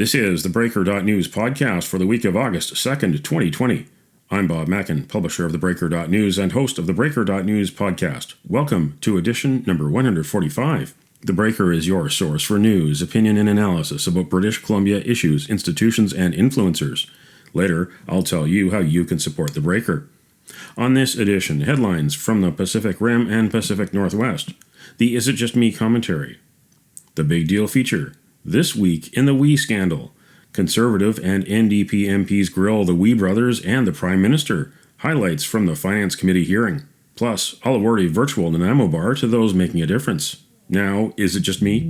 This is the theBreaker.news podcast for the week of August 2nd, 2020. I'm Bob Mackin, publisher of theBreaker.news and host of the theBreaker.news podcast. Welcome to edition number 145. The Breaker is your source for news, opinion, and analysis about British Columbia issues, institutions, and influencers. Later, I'll tell you how you can support The Breaker. On this edition, headlines from the Pacific Rim and Pacific Northwest. The Is It Just Me commentary. The Big Deal feature. This week in the Wee scandal. Conservative and NDP MPs grill the Wee brothers and the Prime Minister. Highlights from the Finance Committee hearing. Plus, I'll award a virtual Nanaimo bar to those making a difference. Now, is it just me?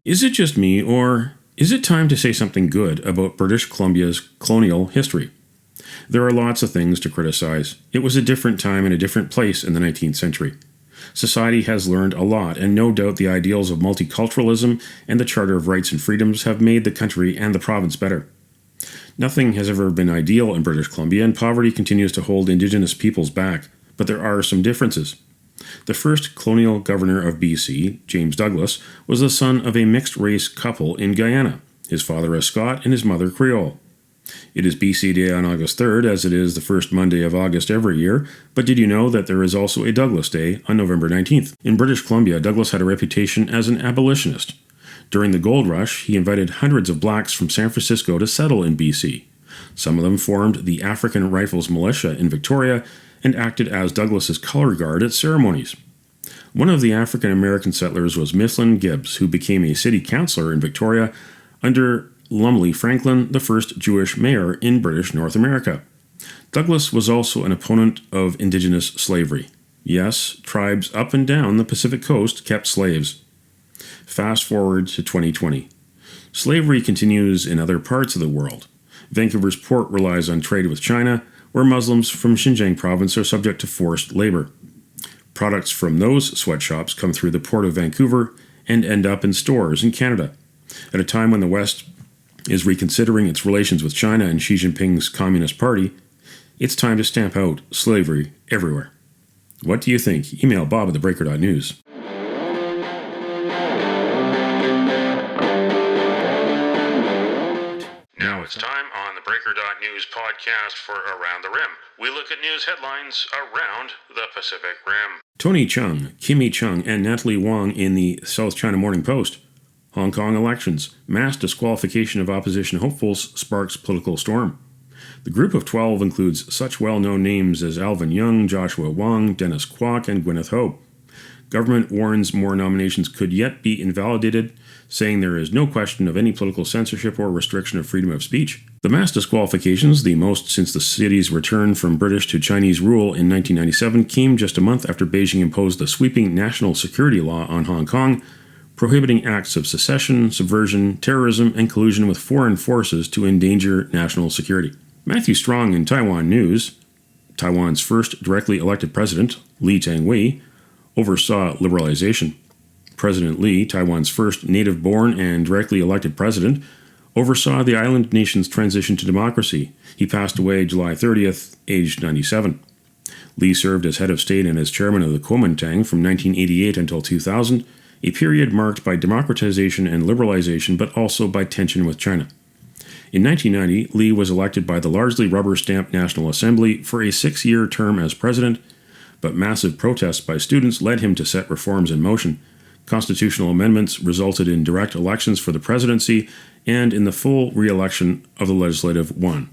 Is it just me, or is it time to say something good about British Columbia's colonial history? There are lots of things to criticize. It was a different time and a different place in the 19th century. Society has learned a lot, and no doubt the ideals of multiculturalism and the Charter of Rights and Freedoms have made the country and the province better. Nothing has ever been ideal in British Columbia, and poverty continues to hold Indigenous peoples back, but there are some differences. The first colonial governor of BC, James Douglas, was the son of a mixed-race couple in Guyana, his father a Scot and his mother Creole. It is BC Day on August 3rd, as it is the first Monday of August every year, but did you know that there is also a Douglas Day on November 19th? In British Columbia, Douglas had a reputation as an abolitionist. During the gold rush, he invited hundreds of blacks from San Francisco to settle in BC. Some of them formed the African Rifles Militia in Victoria and acted as Douglas's color guard at ceremonies. One of the African American settlers was Mifflin Gibbs, who became a city councillor in Victoria under Lumley Franklin, the first Jewish mayor in British North America. Douglas was also an opponent of Indigenous slavery. Yes, tribes up and down the Pacific coast kept slaves. Fast forward to 2020. Slavery continues in other parts of the world. Vancouver's port relies on trade with China, where Muslims from Xinjiang province are subject to forced labor. Products from those sweatshops come through the port of Vancouver and end up in stores in Canada. At a time when the West is reconsidering its relations with China and Xi Jinping's Communist Party, it's time to stamp out slavery everywhere. What do you think? Email Bob at theBreaker.news. Now it's time on the Breaker.news podcast for Around the Rim. We look at news headlines around the Pacific Rim. Tony Chung, Kimmy Chung, and Natalie Wong in the South China Morning Post. Hong Kong elections. Mass disqualification of opposition hopefuls sparks political storm. The group of 12 includes such well-known names as Alvin Young, Joshua Wong, Dennis Kwok, and Gwyneth Ho. Government warns more nominations could yet be invalidated, saying there is no question of any political censorship or restriction of freedom of speech. The mass disqualifications, the most since the city's return from British to Chinese rule in 1997, came just a month after Beijing imposed the sweeping national security law on Hong Kong, prohibiting acts of secession, subversion, terrorism, and collusion with foreign forces to endanger national security. Matthew Strong in Taiwan News, Taiwan's first directly elected president, Lee Teng-hui, oversaw liberalization. President Lee, Taiwan's first native-born and directly elected president, oversaw the island nation's transition to democracy. He passed away July 30th, aged 97. Lee served as head of state and as chairman of the Kuomintang from 1988 until 2000, a period marked by democratization and liberalization, but also by tension with China. In 1990, Lee was elected by the largely rubber-stamped National Assembly for a 6-year term as president, but massive protests by students led him to set reforms in motion. Constitutional amendments resulted in direct elections for the presidency and in the full re-election of the Legislative One.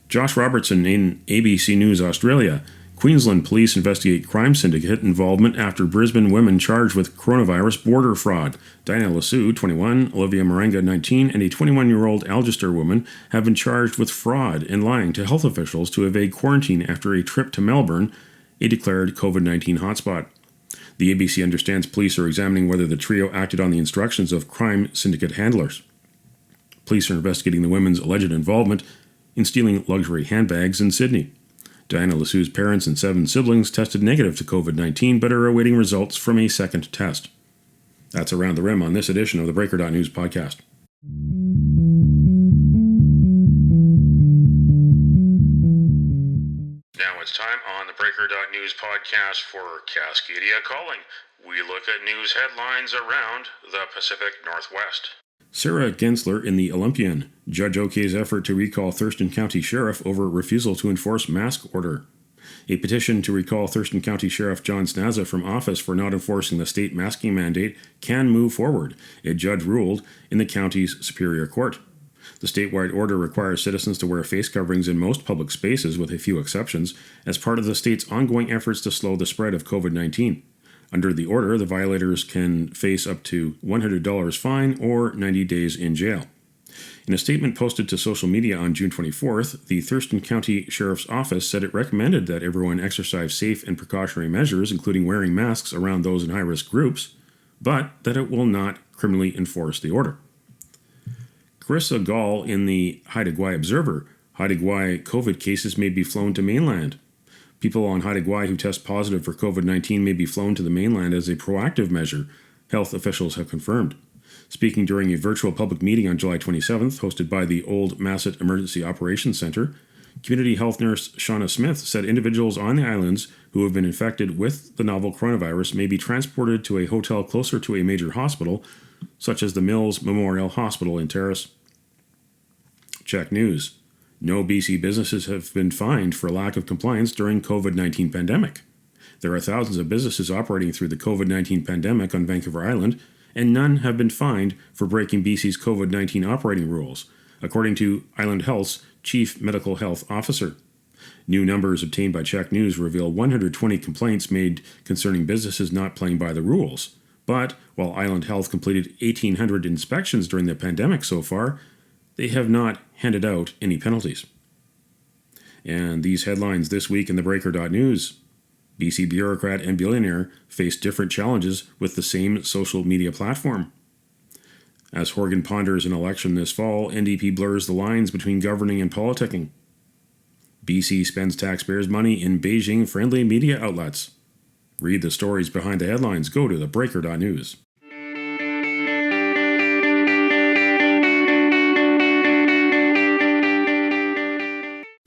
Josh Robertson in ABC News Australia. Queensland police investigate crime syndicate involvement after Brisbane women charged with coronavirus border fraud. Diana Lasue, 21, Olivia Marenga, 19, and a 21-year-old Algister woman have been charged with fraud and lying to health officials to evade quarantine after a trip to Melbourne, a declared COVID-19 hotspot. The ABC understands police are examining whether the trio acted on the instructions of crime syndicate handlers. Police are investigating the women's alleged involvement in stealing luxury handbags in Sydney. Diana Lasue's parents and 7 siblings tested negative to COVID-19 but are awaiting results from a second test. That's Around the Rim on this edition of the Breaker.news podcast. Now it's time on the Breaker. theBreaker.news podcast for Cascadia Calling. We look at news headlines around the Pacific Northwest. Sarah Gensler in the Olympian. Judge OK's effort to recall Thurston County Sheriff over refusal to enforce mask order. A petition to recall Thurston County Sheriff John Snazza from office for not enforcing the state masking mandate can move forward, a judge ruled in the county's Superior Court. The statewide order requires citizens to wear face coverings in most public spaces, with a few exceptions, as part of the state's ongoing efforts to slow the spread of COVID-19. Under the order, the violators can face up to $100 fine or 90 days in jail. In a statement posted to social media on June 24th, the Thurston County Sheriff's Office said it recommended that everyone exercise safe and precautionary measures, including wearing masks around those in high-risk groups, but that it will not criminally enforce the order. Carissa Gall in the Haida Gwaii Observer. Haida Gwaii COVID cases may be flown to mainland. People on Haida Gwaii who test positive for COVID-19 may be flown to the mainland as a proactive measure, health officials have confirmed. Speaking during a virtual public meeting on July 27th, hosted by the Old Masset Emergency Operations Center, community health nurse Shauna Smith said individuals on the islands who have been infected with the novel coronavirus may be transported to a hotel closer to a major hospital, such as the Mills Memorial Hospital in Terrace. Check News. No BC businesses have been fined for lack of compliance during COVID-19 pandemic. There are thousands of businesses operating through the COVID-19 pandemic on Vancouver Island, and none have been fined for breaking BC's COVID-19 operating rules, according to Island Health's Chief Medical Health Officer. New numbers obtained by Check News reveal 120 complaints made concerning businesses not playing by the rules. But while Island Health completed 1,800 inspections during the pandemic so far, they have not handed out any penalties. And these headlines this week in theBreaker.news. BC bureaucrat and billionaire face different challenges with the same social media platform. As Horgan ponders an election this fall, NDP blurs the lines between governing and politicking. BC spends taxpayers' money in Beijing-friendly media outlets. Read the stories behind the headlines. Go to theBreaker.news.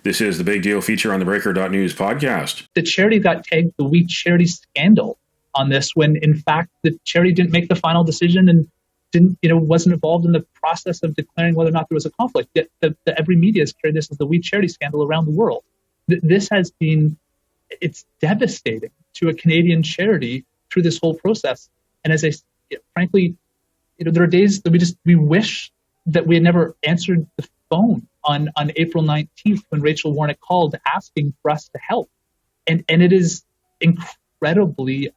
This is the Big Deal feature on the Breaker.news podcast. The charity got tagged the We Charity scandal on this when, in fact, the charity didn't make the final decision and wasn't involved in the process of declaring whether or not there was a conflict. Yet every media has carried this as the We Charity scandal around the world. This has been, it's devastating to a Canadian charity through this whole process. And as frankly, there are days that we wish that we had never answered the phone on April 19th when Rachel Warnock called asking for us to help. And it is incredibly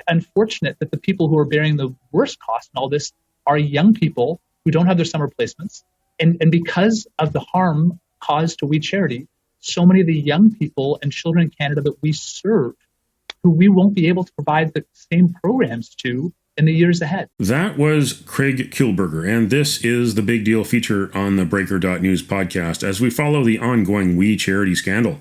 unfortunate that the people who are bearing the worst cost in all this are young people who don't have their summer placements. And because of the harm caused to We Charity, so many of the young people and children in Canada that we serve, who we won't be able to provide the same programs to in the years ahead. That was Craig Kielburger, and this is the Big Deal feature on the Breaker.news podcast as we follow the ongoing We Charity scandal.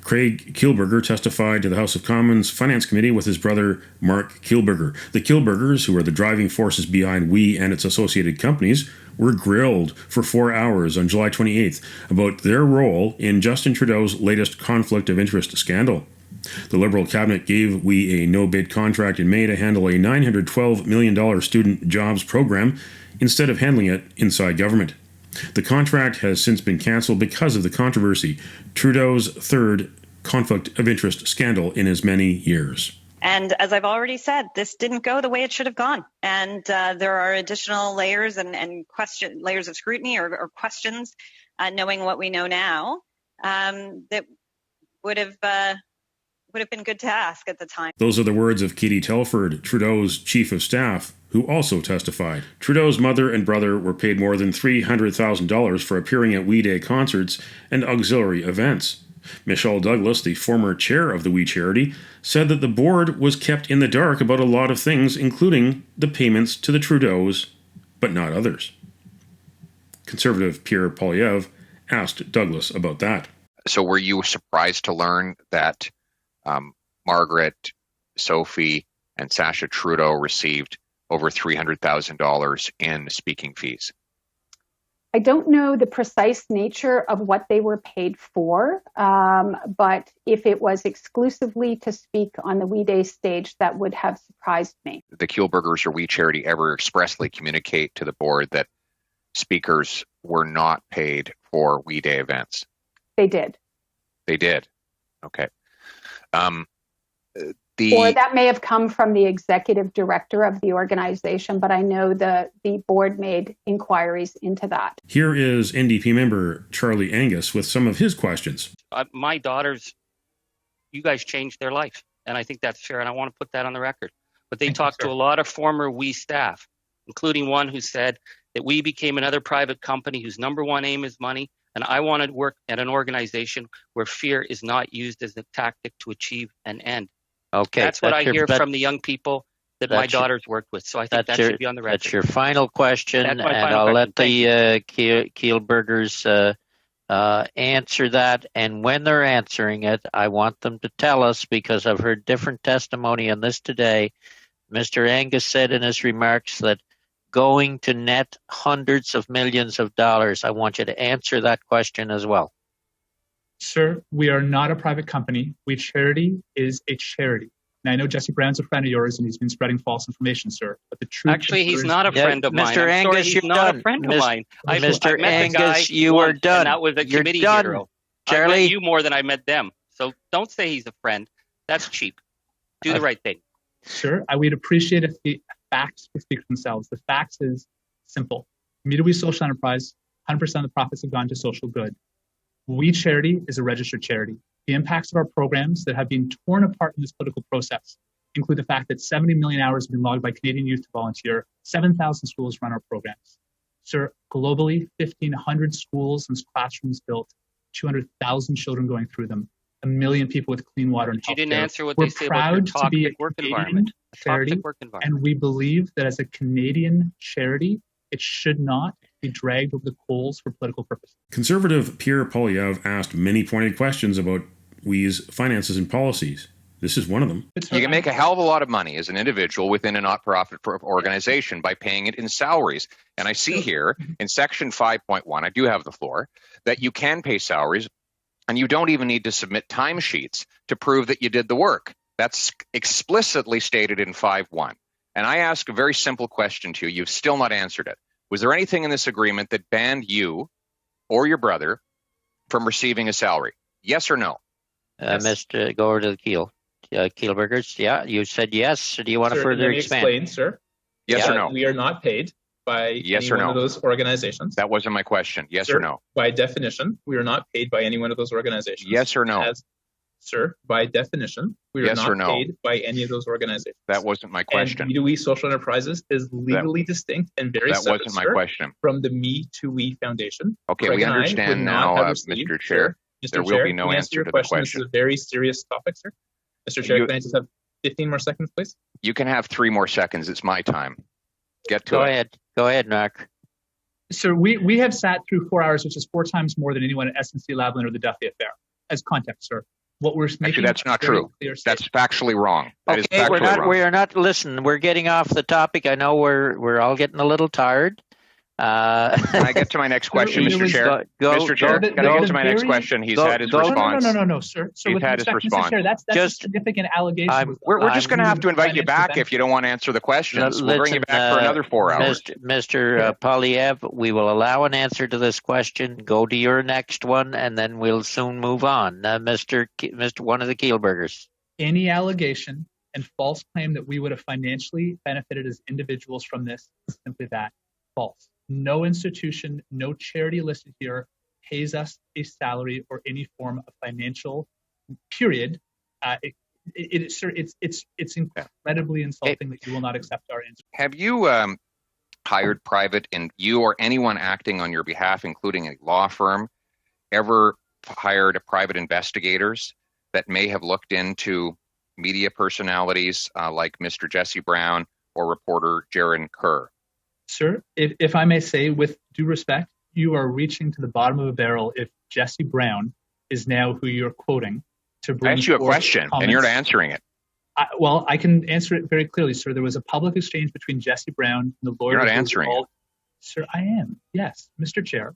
Craig Kielburger testified to the House of Commons Finance Committee with his brother Marc Kielburger. The Kielburgers, who are the driving forces behind We and its associated companies, were grilled for 4 hours on July 28th about their role in Justin Trudeau's latest conflict of interest scandal. The Liberal cabinet gave We a no-bid contract in May to handle a $912 million student jobs program instead of handling it inside government. The contract has since been cancelled because of the controversy, Trudeau's third conflict of interest scandal in as many years. And as I've already said, this didn't go the way it should have gone. And there are additional layers and layers of scrutiny or questions, knowing what we know now, that would have been good to ask at the time. Those are the words of Katie Telford, Trudeau's chief of staff, who also testified. Trudeau's mother and brother were paid more than $300,000 for appearing at We Day concerts and auxiliary events. Michelle Douglas, the former chair of the We Charity, said that the board was kept in the dark about a lot of things, including the payments to the Trudeaus, but not others. Conservative Pierre Poilievre asked Douglas about that. So were you surprised to learn that Margaret, Sophie, and Sasha Trudeau received over $300,000 in speaking fees? I don't know the precise nature of what they were paid for, but if it was exclusively to speak on the We Day stage, that would have surprised me. The Kielburgers or We Charity ever expressly communicate to the board that speakers were not paid for We Day events? They did. They did. Okay. Or that may have come from the executive director of the organization, but I know the board made inquiries into that. Here is NDP member Charlie Angus with some of his questions. My daughters, you guys changed their life, and I think that's fair, and I want to put that on the record. But they talked to a lot of former We staff, including one who said that We became another private company whose number one aim is money, and I wanted to work at an organization where fear is not used as a tactic to achieve an end. Okay, that's what I hear from the young people that my daughters worked with. So I think that should be on the record. That's your final question, and I'll let the Kielburgers answer that. And when they're answering it, I want them to tell us, because I've heard different testimony on this today. Mr. Angus said in his remarks that going to net hundreds of millions of dollars. I want you to answer that question as well. Sir, we are not a private company. We Charity is a charity. Now, I know Jesse Brown's a friend of yours, and he's been spreading false information, sir. But the truth actually, he's not a friend of mine. Mr. Angus, he's not a friend of mine. Mr. Angus, you are done. And that was a committee hero. Charlie, I met you more than I met them. So don't say he's a friend. That's cheap. Do the right thing. Sir, I would appreciate if the facts would speak for themselves. The facts is simple. We social enterprise, 100% of the profits have gone to social good. We Charity is a registered charity. The impacts of our programs that have been torn apart in this political process include the fact that 70 million hours have been logged by Canadian youth to volunteer. 7,000 schools run our programs. Sir, globally, 1,500 schools and classrooms built, 200,000 children going through them, 1 million people with clean water and health care. You didn't answer what they say about your toxic work environment. Charity, and we believe that as a Canadian charity, it should not be dragged over the coals for political purposes. Conservative Pierre Poilievre asked many pointed questions about WE's finances and policies. This is one of them. You can make a hell of a lot of money as an individual within a not-for-profit organization by paying it in salaries. And I see here in section 5.1, I do have the floor, that you can pay salaries and you don't even need to submit timesheets to prove that you did the work. That's explicitly stated in 5.1. And I ask a very simple question to you. You've still not answered it. Was there anything in this agreement that banned you or your brother from receiving a salary? Yes or no? Yes. Mr. Go over to the Kielburgers. Yeah, you said yes. Do you want to further expand? Explain, sir. Yes or no? We are not paid by any one of those organizations. That wasn't my question. Yes sir, or no? By definition, we are not paid by any one of those organizations. Yes or no? Sir, by definition, we are not paid by any of those organizations. That wasn't my question. And We Social Enterprises is legally distinct and very separate, wasn't my question. From the Me to We Foundation. Okay, Greg, we understand now, Mr. Chair. There will be no answer to the question. This is a very serious topic, sir. Mr. Chair, can I just have 15 more seconds, please? You can have 3 more seconds. It's my time. Get to it. Go ahead, Marc. Sir, we have sat through 4 hours, which is 4 times more than anyone at SNC Lavalin or the Duffy Affair. As context, sir. What we're making Actually, that's not true. That's factually wrong. That is factually wrong. We are not. Listen, we're getting off the topic. I know we're all getting a little tired. Can I get to my next question, Mr. Chair? Mr. Chair, can I get to my next question? He's had his response. No, sir. He's had his response. Mr. Chair, that's a significant allegation. We're just going to have to invite you back if you don't want to answer the questions. We'll bring you back for another 4 hours. Mr. Poilievre, we will allow an answer to this question. Go to your next one, and then we'll soon move on. Mr. One of the Kielburgers. Any allegation and false claim that we would have financially benefited as individuals from this is simply that, false. No institution, no charity listed here pays us a salary or any form of financial period. It's incredibly insulting that you will not accept our answer. Have you hired private, and you or anyone acting on your behalf, including a law firm, ever hired private investigators that may have looked into media personalities like Mr. Jesse Brown or reporter Jaron Kerr? Sir, if I may say, with due respect, you are reaching to the bottom of a barrel if Jesse Brown is now who you're quoting to bring. I asked you a question, and you're not answering it. I can answer it very clearly, sir. There was a public exchange between Jesse Brown and the lawyer. You're not answering it. Sir, I am. Yes, Mr. Chair.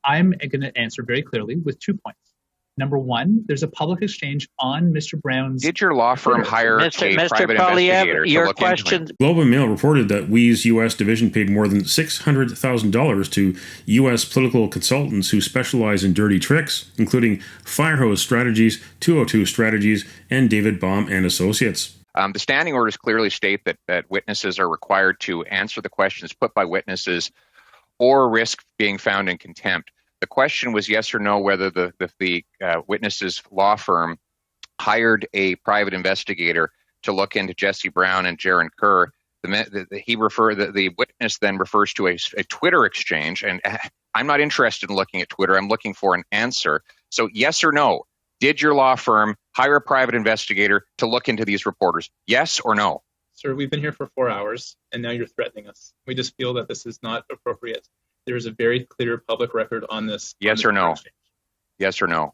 I'm going to answer very clearly with 2 points. Number one, there's a public exchange on Mr. Brown's... Did your law firm hire a private investigator to look into it? Globe and Mail reported that WE's U.S. division paid more than $600,000 to U.S. political consultants who specialize in dirty tricks, including Firehose Strategies, 202 Strategies, and David Baum and Associates. The standing orders clearly state that witnesses are required to answer the questions put by witnesses or risk being found in contempt. The question was yes or no whether the witness's law firm hired a private investigator to look into Jesse Brown and Jaron Kerr. The witness then refers to a Twitter exchange, and I'm not interested in looking at Twitter. I'm looking for an answer. So yes or no, did your law firm hire a private investigator to look into these reporters? Yes or no? Sir, we've been here for 4 hours, and now you're threatening us. We just feel that this is not appropriate. There is a very clear public record on this. Yes or no? Yes or no?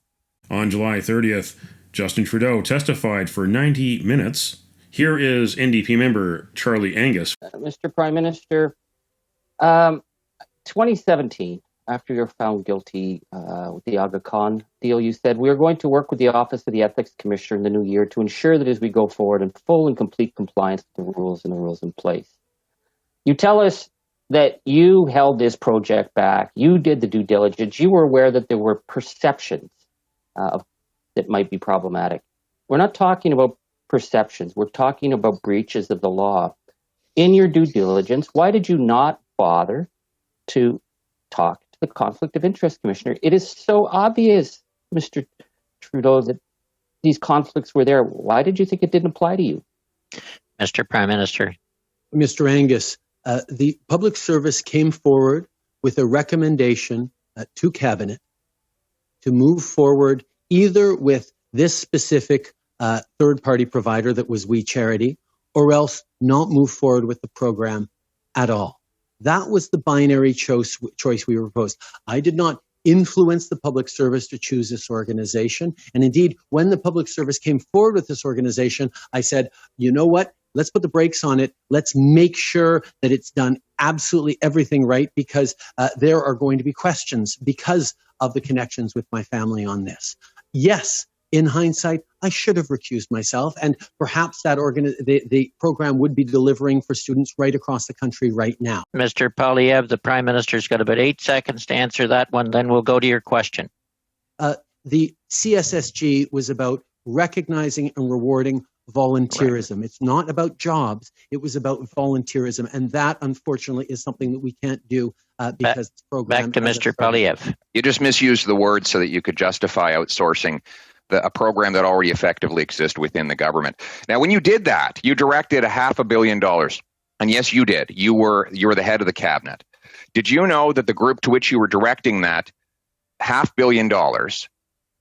On July 30th, Justin Trudeau testified for 90 minutes. Here is NDP member Charlie Angus. Mr. Prime Minister, 2017, after you're found guilty with the Aga Khan deal, you said, we are going to work with the Office of the Ethics Commissioner in the new year to ensure that as we go forward in full and complete compliance with the rules and the rules in place. You tell us that you held this project back, you did the due diligence, you were aware that there were perceptions that might be problematic. We're not talking about perceptions, we're talking about breaches of the law. In your due diligence, why did you not bother to talk to the Conflict of Interest Commissioner? It is so obvious, Mr. Trudeau, that these conflicts were there. Why did you think it didn't apply to you? Mr. Prime Minister. Mr. Angus, the Public Service came forward with a recommendation to Cabinet to move forward either with this specific third-party provider that was We Charity, or else not move forward with the program at all. That was the binary choice we proposed. I did not influence the Public Service to choose this organization. And indeed, when the Public Service came forward with this organization, I said, you know what? Let's put the brakes on it. Let's make sure that it's done absolutely everything right, because there are going to be questions because of the connections with my family on this. Yes, in hindsight, I should have recused myself, and perhaps that the program would be delivering for students right across the country right now. Mr. Poilievre, the Prime Minister's got about 8 seconds to answer that one, then we'll go to your question. The CSSG was about recognizing and rewarding volunteerism. Right. It's not about jobs. It was about volunteerism. And that, unfortunately, is something that we can't do because this program... Back to Mr. Poilievre. You just misused the word so that you could justify outsourcing a program that already effectively exists within the government. Now, when you did that, you directed $500 million. And yes, you did. You were the head of the cabinet. Did you know that the group to which you were directing that $500 million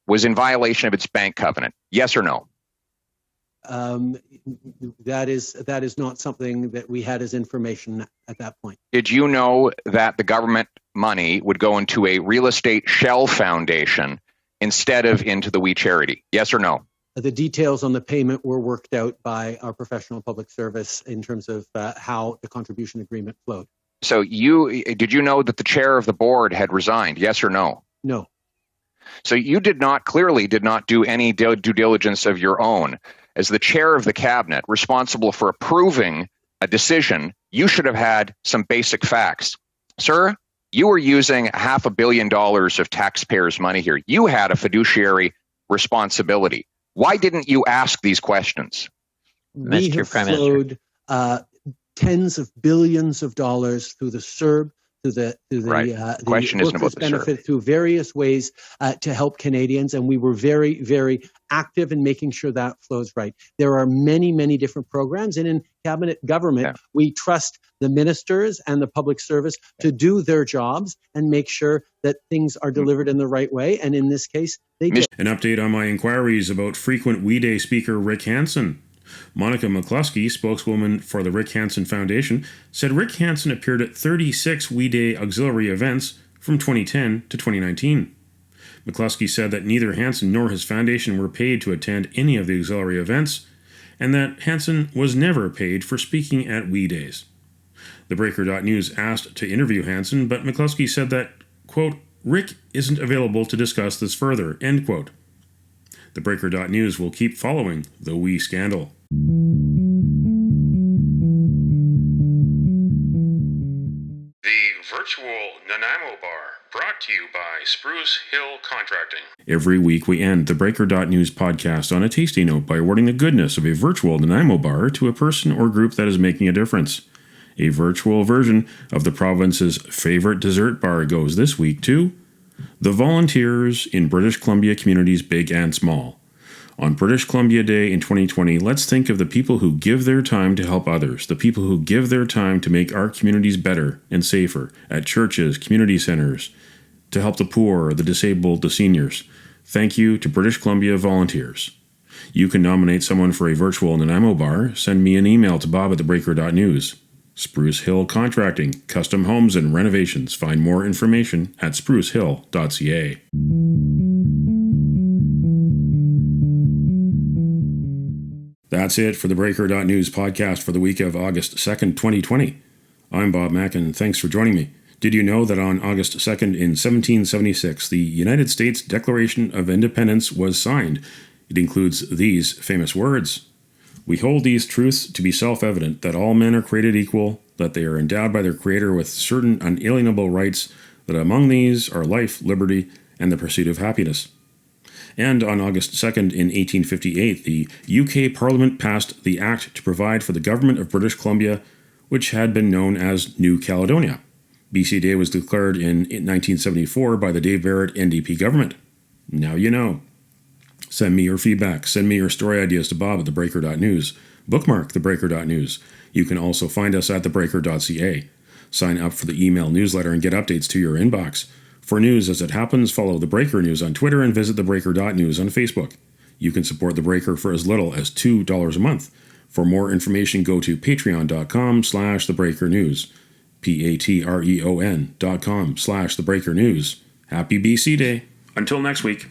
was in violation of its bank covenant? Yes or no? That is not something that we had as information at that point. Did you know that the government money would go into a real estate shell foundation instead of into the We Charity? Yes or no? The details on the payment were worked out by our professional public service in terms of how the contribution agreement flowed. So did you know that the chair of the board had resigned? Yes or no? No. So you clearly did not do any due diligence of your own. As the chair of the cabinet responsible for approving a decision, you should have had some basic facts. Sir, you were using $500 million of taxpayers' money here. You had a fiduciary responsibility. Why didn't you ask these questions? We have flowed tens of billions of dollars through the CERB, through the question isn't about the benefit, through various ways to help Canadians, and we were very, very active in making sure that flows right. There are many, many different programs, and in cabinet government, we trust the ministers and the public service to do their jobs and make sure that things are delivered in the right way, and in this case, they did. An update on my inquiries about frequent We Day speaker Rick Hansen. Monica McCluskey, spokeswoman for the Rick Hansen Foundation, said Rick Hansen appeared at 36 We Day auxiliary events from 2010 to 2019. McCluskey said that neither Hansen nor his foundation were paid to attend any of the auxiliary events, and that Hansen was never paid for speaking at We Days. TheBreaker.news asked to interview Hansen, but McCluskey said that, quote, Rick isn't available to discuss this further, end quote. TheBreaker.news will keep following the wee scandal. The virtual Nanaimo Bar, brought to you by Spruce Hill Contracting. Every week we end the Breaker.news podcast on a tasty note by awarding the goodness of a virtual Nanaimo bar to a person or group that is making a difference. A virtual version of the province's favorite dessert bar goes this week to the volunteers in British Columbia communities big and small. On British Columbia Day in 2020, let's think of the people who give their time to help others, the people who give their time to make our communities better and safer at churches, community centers, to help the poor, the disabled, the seniors. Thank you to British Columbia volunteers. You can nominate someone for a virtual Nanaimo bar. Send me an email to bob@thebreaker.news. Spruce Hill Contracting, custom homes and renovations. Find more information at sprucehill.ca. That's it for the Breaker.news podcast for the week of August 2nd, 2020. I'm Bob Mack, and thanks for joining me. Did you know that on August 2nd in 1776, the United States Declaration of Independence was signed? It includes these famous words. We hold these truths to be self-evident, that all men are created equal, that they are endowed by their Creator with certain unalienable rights, that among these are life, liberty, and the pursuit of happiness. And on August 2nd in 1858, the UK Parliament passed the Act to provide for the government of British Columbia, which had been known as New Caledonia. BC Day was declared in 1974 by the Dave Barrett NDP government. Now you know. Send me your feedback. Send me your story ideas to bob@thebreaker.news. Bookmark theBreaker.news. You can also find us at theBreaker.ca. Sign up for the email newsletter and get updates to your inbox. For news as it happens, follow The Breaker News on Twitter and visit theBreaker.news on Facebook. You can support The Breaker for as little as $2 a month. For more information, go to patreon.com/thebreakernews. patreon.com/thebreakernews. Happy BC Day. Until next week.